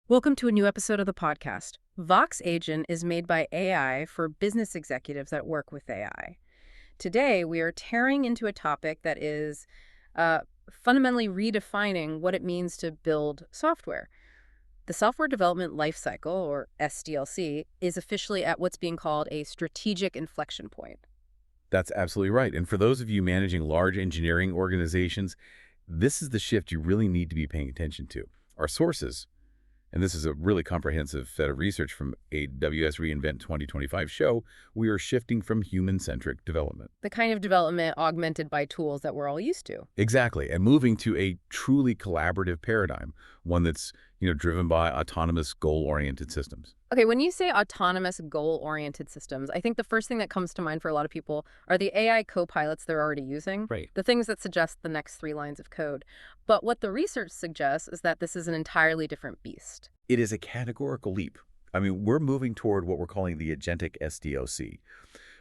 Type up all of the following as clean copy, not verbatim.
Welcome to a new episode of the podcast. Vox Agent is made by AI for business executives that work with AI. Today, we are tearing into a topic that is uh, fundamentally redefining what it means to build software. The software development lifecycle, or SDLC, is officially at what's being called a strategic inflection point. That's absolutely right. And for those of you managing large engineering organizations, this is the shift you really need to be paying attention to. Our sources, and this is a really comprehensive set of research from AWS reInvent 2025, show we are shifting from human-centric development. The kind of development augmented by tools that we're all used to. Exactly, and moving to a truly collaborative paradigm, one that's driven by autonomous, goal-oriented systems. Okay, when you say autonomous, goal-oriented systems, I think the first thing that comes to mind for a lot of people are the AI co-pilots they're already using, Right. the things that suggest the next 3 lines of code. But what the research suggests is that this is an entirely different beast. It is a categorical leap. I mean, we're moving toward what we're calling the Agentic SDLC.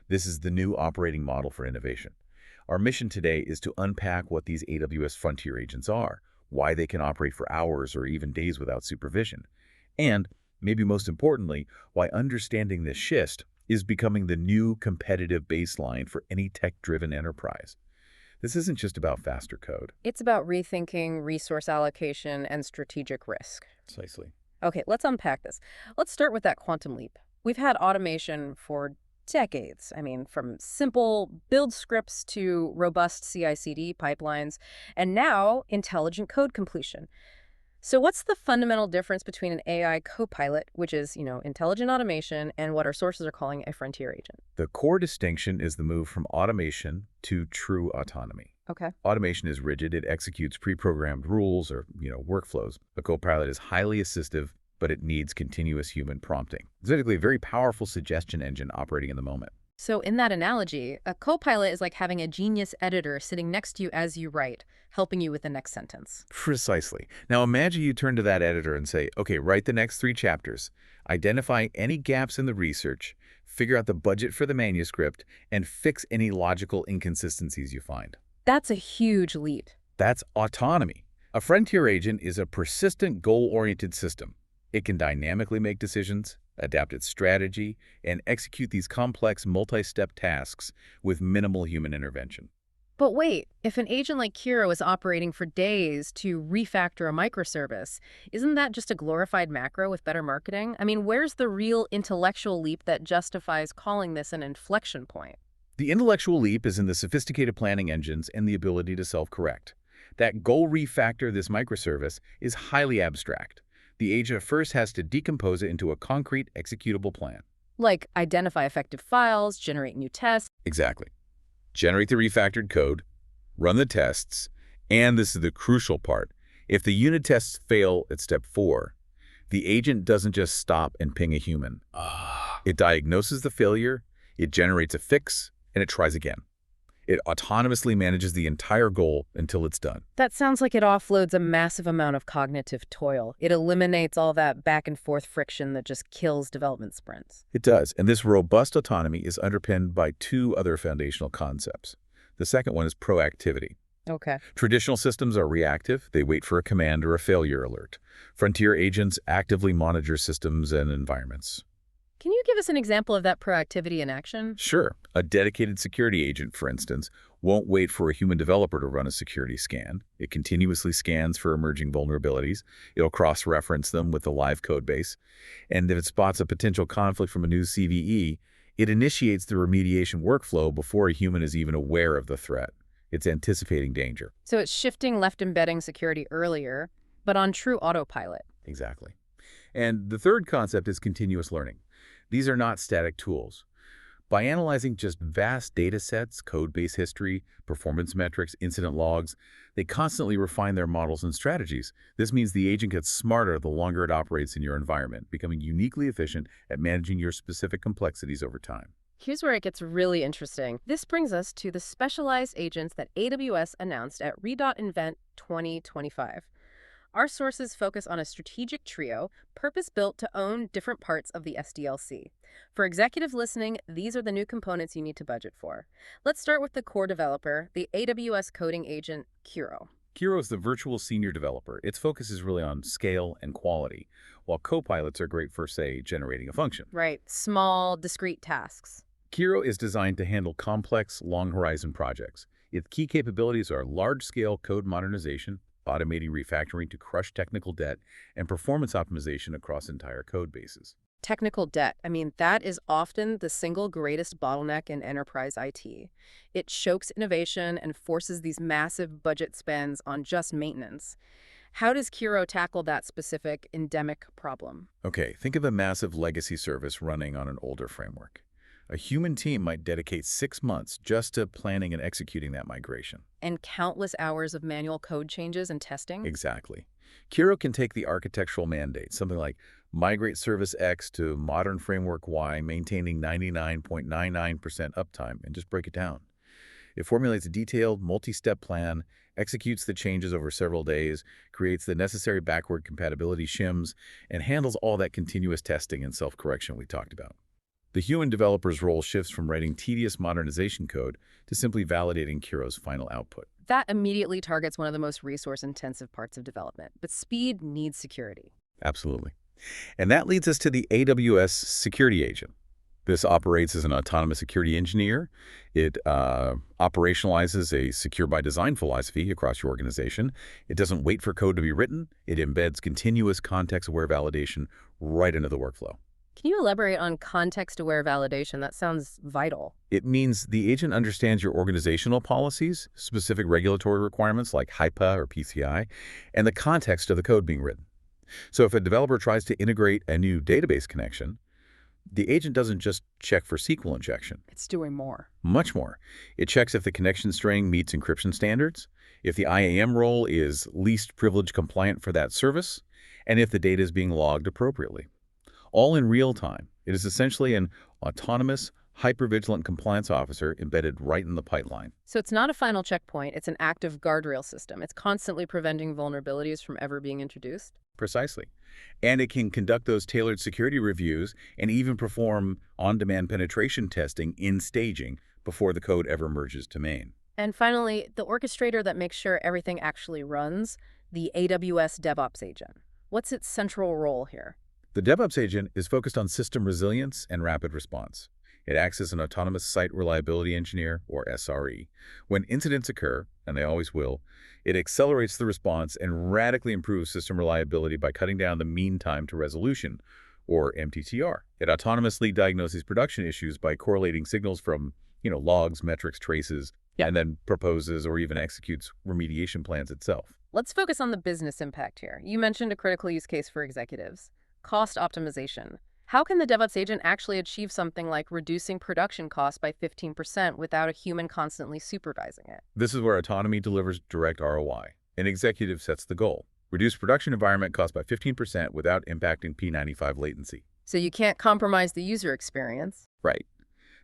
This is the new operating model for innovation. Our mission today is to unpack what these AWS frontier agents are, why they can operate for hours or even days without supervision, and, maybe most importantly, why understanding this shift is becoming the new competitive baseline for any tech-driven enterprise. This isn't just about faster code. It's about rethinking resource allocation and strategic risk. Precisely. Okay, let's unpack this. Let's start with that quantum leap. We've had automation for decades. I mean, from simple build scripts to robust CI/CD pipelines, and now intelligent code completion. So what's the fundamental difference between an AI copilot, which is, intelligent automation, and what our sources are calling a frontier agent? The core distinction is the move from automation to true autonomy. Okay. Automation is rigid. It executes pre-programmed rules or, workflows. A copilot is highly assistive, but it needs continuous human prompting. It's basically a very powerful suggestion engine operating in the moment. So in that analogy, a copilot is like having a genius editor sitting next to you as you write, helping you with the next sentence. Precisely. Now imagine you turn to that editor and say, okay, write the next 3 chapters, identify any gaps in the research, figure out the budget for the manuscript, and fix any logical inconsistencies you find. That's a huge leap. That's autonomy. A frontier agent is a persistent, goal-oriented system. It can dynamically make decisions, adapt its strategy, and execute these complex multi-step tasks with minimal human intervention. But wait, if an agent like Kiro is operating for days to refactor a microservice, isn't that just a glorified macro with better marketing? I mean, where's the real intellectual leap that justifies calling this an inflection point? The intellectual leap is in the sophisticated planning engines and the ability to self-correct. That goal refactor this microservice is highly abstract. The agent first has to decompose it into a concrete, executable plan. Like identify effective files, generate new tests. Exactly. Generate the refactored code, run the tests, and this is the crucial part. If the unit tests fail at step 4, the agent doesn't just stop and ping a human. It diagnoses the failure, it generates a fix, and it tries again. It autonomously manages the entire goal until it's done. That sounds like it offloads a massive amount of cognitive toil. It eliminates all that back and forth friction that just kills development sprints. It does, and this robust autonomy is underpinned by 2 other foundational concepts. The second one is proactivity. Okay. Traditional systems are reactive. They wait for a command or a failure alert. Frontier agents actively monitor systems and environments. Can you give us an example of that proactivity in action? Sure. A dedicated security agent, for instance, won't wait for a human developer to run a security scan. It continuously scans for emerging vulnerabilities. It'll cross-reference them with the live code base. And if it spots a potential conflict from a new CVE, it initiates the remediation workflow before a human is even aware of the threat. It's anticipating danger. So it's shifting left embedding security earlier, but on true autopilot. Exactly. And the third concept is continuous learning. These are not static tools. By analyzing just vast data sets, code base history, performance metrics, incident logs, they constantly refine their models and strategies. This means the agent gets smarter the longer it operates in your environment, becoming uniquely efficient at managing your specific complexities over time. Here's where it gets really interesting. This brings us to the specialized agents that AWS announced at reInvent 2025. Our sources focus on a strategic trio, purpose-built to own different parts of the SDLC. For executives listening, these are the new components you need to budget for. Let's start with the core developer, the AWS coding agent, Kiro. Kiro is the virtual senior developer. Its focus is really on scale and quality. while copilots are great for, say, generating a function. Right. Small, discrete tasks. Kiro is designed to handle complex, long-horizon projects. Its key capabilities are large-scale code modernization, automating refactoring to crush technical debt, and performance optimization across entire code bases. Technical debt. I mean, that is often the single greatest bottleneck in enterprise IT. It chokes innovation and forces these massive budget spends on just maintenance. How does Kiro tackle that specific endemic problem? Okay, think of a massive legacy service running on an older framework. A human team might dedicate 6 months just to planning and executing that migration. And countless hours of manual code changes and testing? Exactly. Kiro can take the architectural mandate, something like migrate service X to modern framework Y, maintaining 99.99% uptime, and just break it down. It formulates a detailed, multi-step plan, executes the changes over several days, creates the necessary backward compatibility shims, and handles all that continuous testing and self-correction we talked about. The human developer's role shifts from writing tedious modernization code to simply validating Kiro's final output. That immediately targets one of the most resource-intensive parts of development, but speed needs security. Absolutely. And that leads us to the AWS security agent. This operates as an autonomous security engineer. It operationalizes a secure-by-design philosophy across your organization. It doesn't wait for code to be written. It embeds continuous context-aware validation right into the workflow. Can you elaborate on context-aware validation? That sounds vital. It means the agent understands your organizational policies, specific regulatory requirements like HIPAA or PCI, and the context of the code being written. So if a developer tries to integrate a new database connection, the agent doesn't just check for SQL injection. It's doing more. Much more. It checks if the connection string meets encryption standards, if the IAM role is least privilege compliant for that service, and if the data is being logged appropriately. All in real time. It is essentially an autonomous, hypervigilant compliance officer embedded right in the pipeline. So it's not a final checkpoint, it's an active guardrail system. It's constantly preventing vulnerabilities from ever being introduced. Precisely. And it can conduct those tailored security reviews and even perform on-demand penetration testing in staging before the code ever merges to main. And finally, the orchestrator that makes sure everything actually runs, the AWS DevOps agent. What's its central role here? The DevOps agent is focused on system resilience and rapid response. It acts as an autonomous site reliability engineer, or SRE. When incidents occur, and they always will, it accelerates the response and radically improves system reliability by cutting down the mean time to resolution, or MTTR. It autonomously diagnoses production issues by correlating signals from, logs, metrics, traces, and then proposes or even executes remediation plans itself. Let's focus on the business impact here. You mentioned a critical use case for executives. Cost optimization. How can the DevOps agent actually achieve something like reducing production costs by 15% without a human constantly supervising it? This is where autonomy delivers direct ROI. An executive sets the goal. Reduce production environment cost by 15% without impacting P95 latency. So you can't compromise the user experience. Right.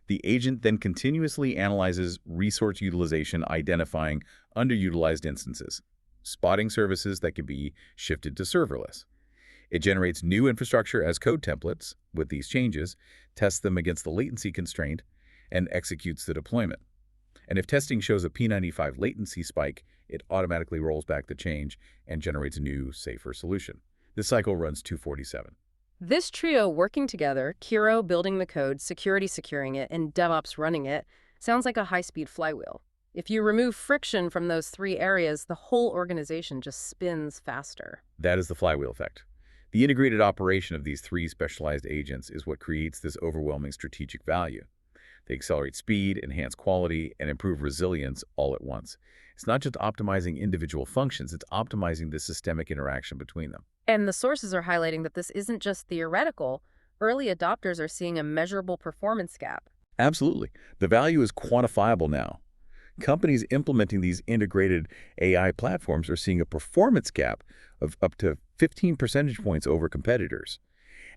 The agent then continuously analyzes resource utilization, identifying underutilized instances, spotting services that can be shifted to serverless. It generates new infrastructure as code templates with these changes, tests them against the latency constraint, and executes the deployment. And if testing shows a P95 latency spike, it automatically rolls back the change and generates a new, safer solution. This cycle runs 247. This trio working together, Kiro building the code, security securing it, and DevOps running it, sounds like a high-speed flywheel. If you remove friction from those three areas, the whole organization just spins faster. That is the flywheel effect. The integrated operation of these three specialized agents is what creates this overwhelming strategic value. They accelerate speed, enhance quality, and improve resilience all at once. It's not just optimizing individual functions, it's optimizing the systemic interaction between them. And the sources are highlighting that this isn't just theoretical. Early adopters are seeing a measurable performance gap. Absolutely. The value is quantifiable now. Companies implementing these integrated AI platforms are seeing a performance gap of up to 15 percentage points over competitors.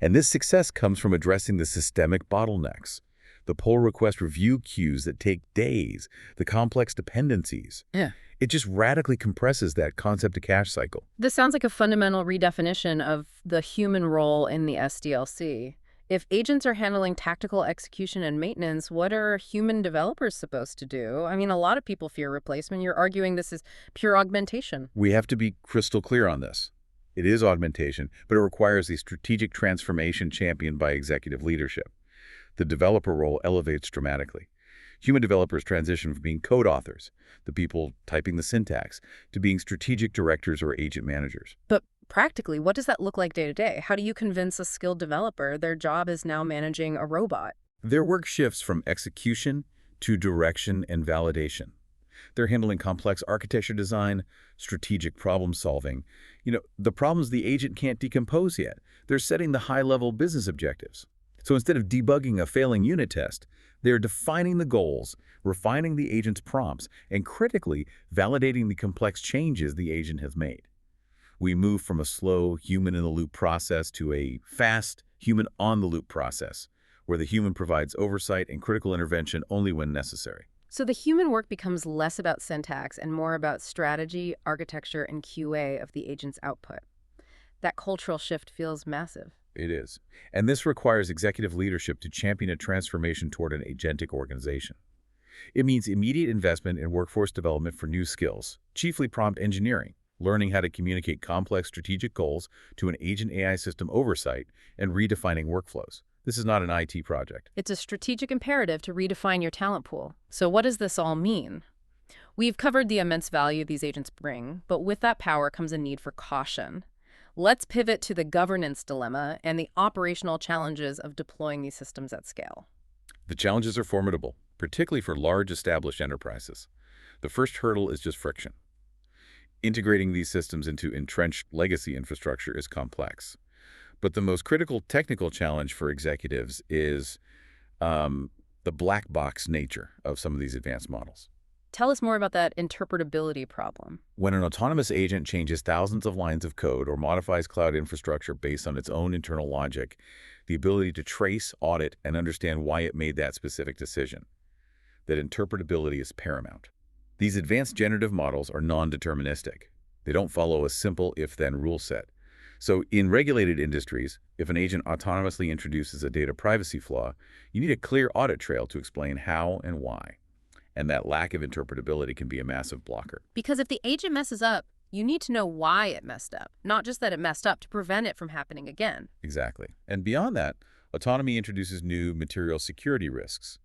And this success comes from addressing the systemic bottlenecks, the pull request review queues that take days, the complex dependencies. Yeah. It just radically compresses that concept-to-cash cycle. This sounds like a fundamental redefinition of the human role in the SDLC. If agents are handling tactical execution and maintenance, what are human developers supposed to do? I mean, a lot of people fear replacement. You're arguing this is pure augmentation. We have to be crystal clear on this. It is augmentation, but it requires a strategic transformation championed by executive leadership. The developer role elevates dramatically. Human developers transition from being code authors, the people typing the syntax, to being strategic directors or agent managers. But practically, what does that look like day to day? How do you convince a skilled developer their job is now managing a robot? Their work shifts from execution to direction and validation. They're handling complex architecture design, strategic problem solving. The problems the agent can't decompose yet. They're setting the high-level business objectives. So instead of debugging a failing unit test, they're defining the goals, refining the agent's prompts, and critically validating the complex changes the agent has made. We move from a slow, human-in-the-loop process to a fast, human-on-the-loop process, where the human provides oversight and critical intervention only when necessary. So the human work becomes less about syntax and more about strategy, architecture, and QA of the agent's output. That cultural shift feels massive. It is. And this requires executive leadership to champion a transformation toward an agentic organization. It means immediate investment in workforce development for new skills, chiefly prompt engineering, learning how to communicate complex strategic goals to an agent AI system oversight, and redefining workflows. This is not an IT project. It's a strategic imperative to redefine your talent pool. So what does this all mean? We've covered the immense value these agents bring, but with that power comes a need for caution. Let's pivot to the governance dilemma and the operational challenges of deploying these systems at scale. The challenges are formidable, particularly for large established enterprises. The first hurdle is just friction. Integrating these systems into entrenched legacy infrastructure is complex. But the most critical technical challenge for executives is the black box nature of some of these advanced models. Tell us more about that interpretability problem. When an autonomous agent changes thousands of lines of code or modifies cloud infrastructure based on its own internal logic, the ability to trace, audit, and understand why it made that specific decision, that interpretability is paramount. These advanced generative models are non-deterministic. They don't follow a simple if-then rule set. So in regulated industries, if an agent autonomously introduces a data privacy flaw, you need a clear audit trail to explain how and why. And that lack of interpretability can be a massive blocker. Because if the agent messes up, you need to know why it messed up, not just that it messed up to prevent it from happening again. Exactly. And beyond that, autonomy introduces new material security risks.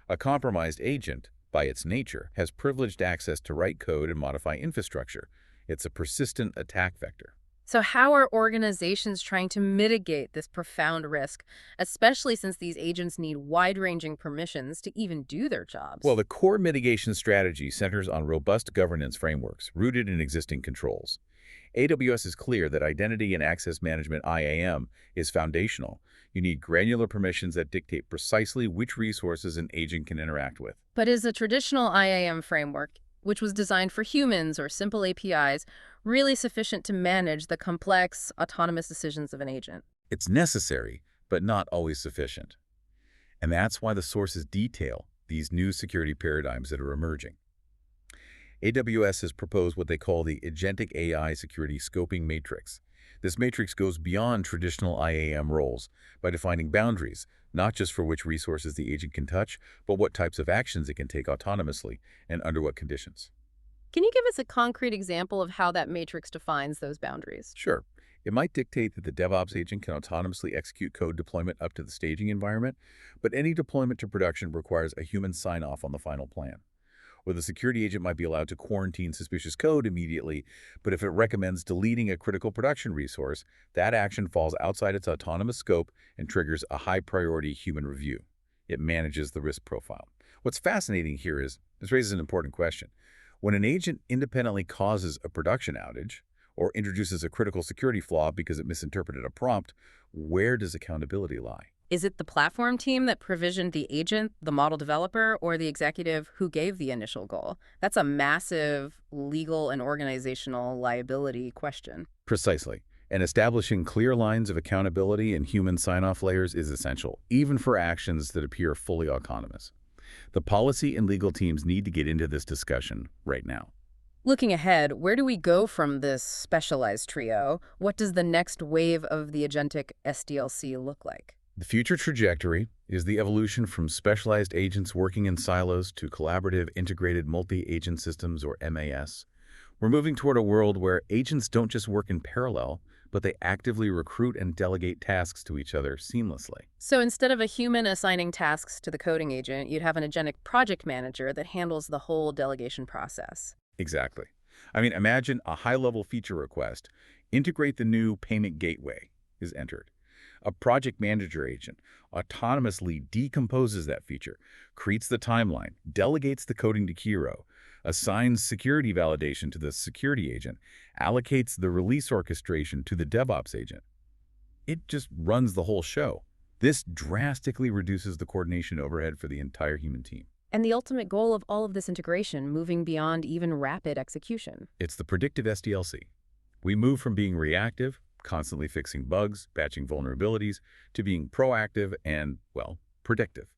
A compromised agent, by its nature, has privileged access to write code and modify infrastructure. It's a persistent attack vector. So how are organizations trying to mitigate this profound risk, especially since these agents need wide-ranging permissions to even do their jobs? Well, the core mitigation strategy centers on robust governance frameworks rooted in existing controls. AWS is clear that identity and access management IAM is foundational. You need granular permissions that dictate precisely which resources an agent can interact with. But is a traditional IAM framework, which was designed for humans or simple APIs, really sufficient to manage the complex, autonomous decisions of an agent? It's necessary, but not always sufficient. And that's why the sources detail these new security paradigms that are emerging. AWS has proposed what they call the Agentic AI Security Scoping Matrix. This matrix goes beyond traditional IAM roles by defining boundaries, not just for which resources the agent can touch, but what types of actions it can take autonomously and under what conditions. Can you give us a concrete example of how that matrix defines those boundaries? Sure. It might dictate that the DevOps agent can autonomously execute code deployment up to the staging environment, but any deployment to production requires a human sign-off on the final plan. Or the security agent might be allowed to quarantine suspicious code immediately, but if it recommends deleting a critical production resource, that action falls outside its autonomous scope and triggers a high-priority human review. It manages the risk profile. What's fascinating here is, this raises an important question. When an agent independently causes a production outage or introduces a critical security flaw because it misinterpreted a prompt, where does accountability lie? Is it the platform team that provisioned the agent, the model developer, or the executive who gave the initial goal? That's a massive legal and organizational liability question. Precisely. And establishing clear lines of accountability and human sign-off layers is essential, even for actions that appear fully autonomous. The policy and legal teams need to get into this discussion right now. Looking ahead, where do we go from this specialized trio? What does the next wave of the Agentic SDLC look like? The future trajectory is the evolution from specialized agents working in silos to collaborative integrated multi-agent systems, or MAS. We're moving toward a world where agents don't just work in parallel, but they actively recruit and delegate tasks to each other seamlessly. So instead of a human assigning tasks to the coding agent, you'd have an agentic project manager that handles the whole delegation process. Exactly. I mean, imagine a high-level feature request. Integrate the new payment gateway is entered. A project manager agent autonomously decomposes that feature, creates the timeline, delegates the coding to Kiro, assigns security validation to the security agent, allocates the release orchestration to the DevOps agent. It just runs the whole show. This drastically reduces the coordination overhead for the entire human team. And the ultimate goal of all of this integration, moving beyond even rapid execution. It's the predictive SDLC. We move from being reactive, constantly fixing bugs, patching vulnerabilities, to being proactive and, well, predictive.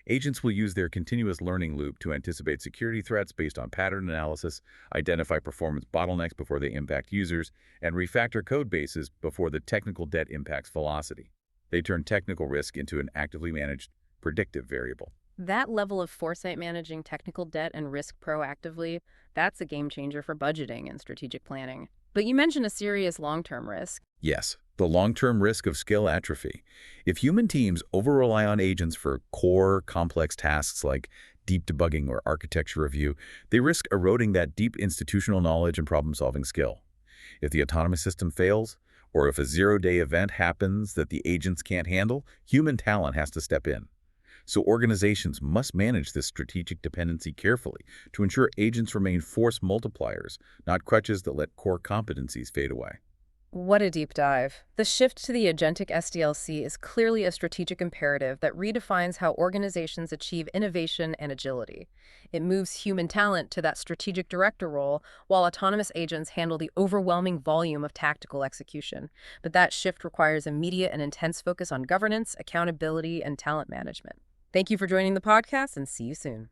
Agents will use their continuous learning loop to anticipate security threats based on pattern analysis, identify performance bottlenecks before they impact users, and refactor code bases before the technical debt impacts velocity. They turn technical risk into an actively managed, predictive variable. That level of foresight managing technical debt and risk proactively, that's a game changer for budgeting and strategic planning. But you mentioned a serious long-term risk. Yes, the long-term risk of skill atrophy. If human teams over-rely on agents for core, complex tasks like deep debugging or architecture review, they risk eroding that deep institutional knowledge and problem-solving skill. If the autonomous system fails, or if a zero-day event happens that the agents can't handle, human talent has to step in. So organizations must manage this strategic dependency carefully to ensure agents remain force multipliers, not crutches that let core competencies fade away. What a deep dive. The shift to the Agentic SDLC is clearly a strategic imperative that redefines how organizations achieve innovation and agility. It moves human talent to that strategic director role, while autonomous agents handle the overwhelming volume of tactical execution. But that shift requires immediate and intense focus on governance, accountability, and talent management. Thank you for joining the podcast, and see you soon.